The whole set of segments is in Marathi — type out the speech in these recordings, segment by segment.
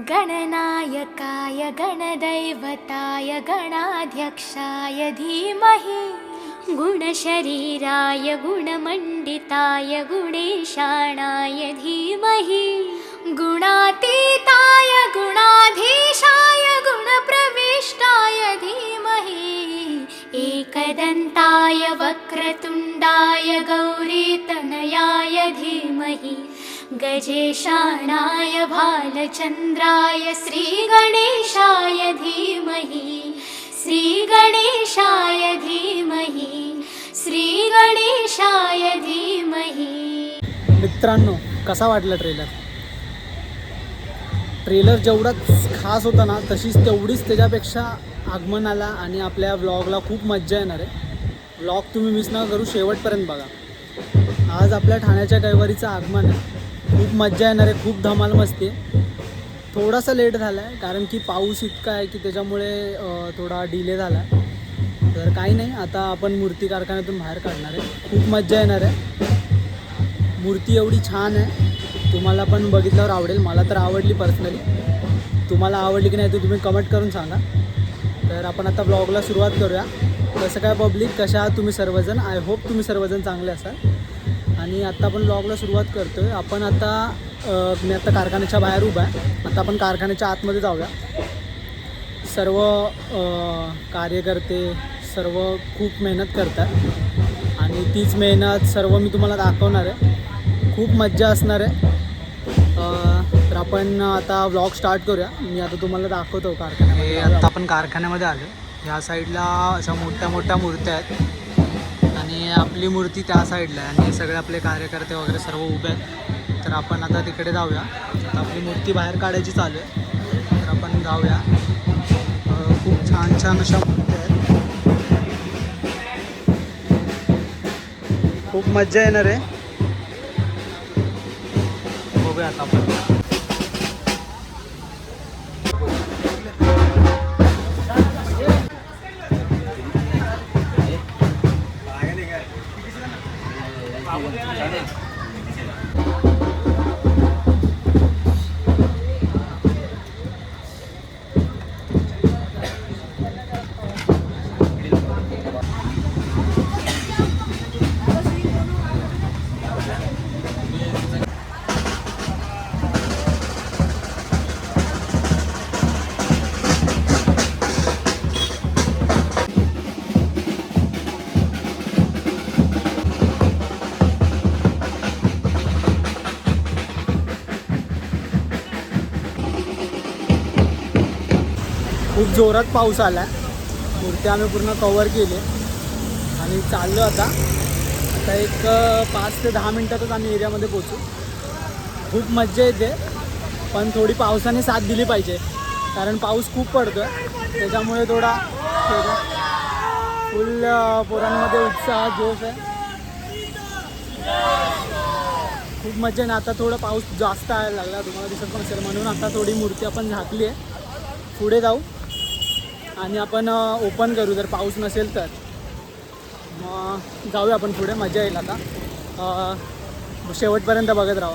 गणनायकाय गणदैवताय गणाध्यक्षाय धीमहि गुणशरीराय गुणमण्डिताय गुणेशाणाय धीमहि गुणातीताय गुणाधीशाय गुणप्रविष्टाय धीमहि एकदन्ताय वक्रतुण्डाय गौरीतनयाय धीमहि गजेशाणाय भालचन्द्राय श्रीगणेशाय धीमहि श्रीगणेशाय धीमहि श्रीगणेशाय धीमहि। मित्रांनो, कसा वाटला ट्रेलर जेवढा खास होता ना, तेवढीच त्याच्यापेक्षा आगमनाला आणि आपल्या व्लॉगला खूप मज्जा येणार आहे। व्लॉग तुम्ही मिस नका करू, शेवटपर्यंत बघा। आज आपल्या ठाण्याच्या कैवारीचं आगमन आहे, खूप मज्जा येणार आहे, खूप धमाल मस्ती आहे। थोडासा लेट झाला आहे कारण की पाऊस इतका आहे की त्याच्यामुळे थोडा डिले झाला आहे। तर काही नाही, आता आपण मूर्ती कारखान्यातून बाहेर काढणार आहे, खूप मज्जा येणार आहे। मूर्ती एवढी छान आहे, तुम्हाला पण बघितल्यावर आवडेल। मला तर आवडली पर्सनली, तुम्हाला आवडली की नाही ते तुम्ही कमेंट करून सांगा। तर आपण आता ब्लॉगला सुरुवात करूया। कसं काय पब्लिक, कशा आहात तुम्ही सर्वजण? आय होप तुम्ही सर्वजण चांगले असाल। आणि आता आपण ब्लॉगला सुरुवात करतो आहे। आपण आता मी आता कारखान्याच्या बाहेर उभा आहे। आता आपण कारखान्याच्या आतमध्ये जाऊया। सर्व कार्यकर्ते सर्व खूप मेहनत करतात आणि तीच मेहनत सर्व मी तुम्हाला दाखवणार आहे। खूप मज्जा असणार आहे। तर आपण आता व्लॉग स्टार्ट करूया। मी आता तुम्हाला दाखवतो कारखान्यामध्ये। आता आपण कारखान्यामध्ये आलो। ह्या साईडला अशा मोठ्या मोठ्या मूर्त्या आहेत आणि आपली मूर्ती त्या साईडला आहे आणि सगळे आपले कार्यकर्ते वगैरे सर्व उभे आहेत। तर आपण आता तिकडे जाऊया। आता आपली मूर्ती बाहेर काढायची चालू आहे, तर आपण जाऊया। खूप छान छान अशा मूर्त्या आहेत, खूप मज्जा येणार आहे। बघूया आता आपण। खूप जोरात पाऊस आला आहे, मूर्ती आम्ही पूर्ण कवर केली आणि चाललो आता एक 5 ते 10 मिनटातच आम्ही एरियामध्ये पोचू। खूप मज्जा येते, पण थोडी पावसाने साथ दिली पाहिजे कारण पाऊस खूप पडतो आहे, त्याच्यामुळे थोडा फुल पोरांमध्ये उत्साह जोश आहे। खूप मज्जा आहे ना। आता थोडा पाऊस जास्त यायला लागला, तुम्हाला दिसत पण असेल, म्हणून आता थोडी मूर्ती आपण झाकली आहे। पुढे जाऊ आणि आपण ओपन करू जर पाऊस नसेल तर। मग जाऊया आपण पुढे, मजा येईल। आता शेवटपर्यंत बघत राहा।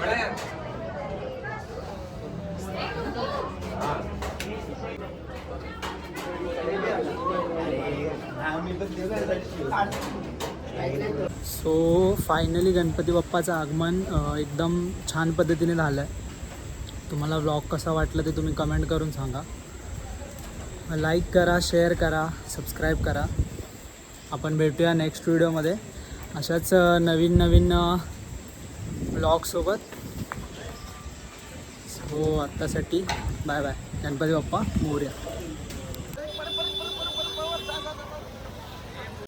बड़ा सो फायनली गणपती बाप्पाचं आगमन एकदम छान पद्धतीने झालं आहे. तुम्हाला व्लॉग कसा वाटला ते तुम्ही कमेंट करून सांगा. लाईक करा, शेअर करा, सबस्क्राईब करा. आपण भेटूया नेक्स्ट व्हिडिओमध्ये अशाच नवीन व्लॉगसोबत. सो आत्तासाठी बाय बाय. गणपती बाप्पा मोरया.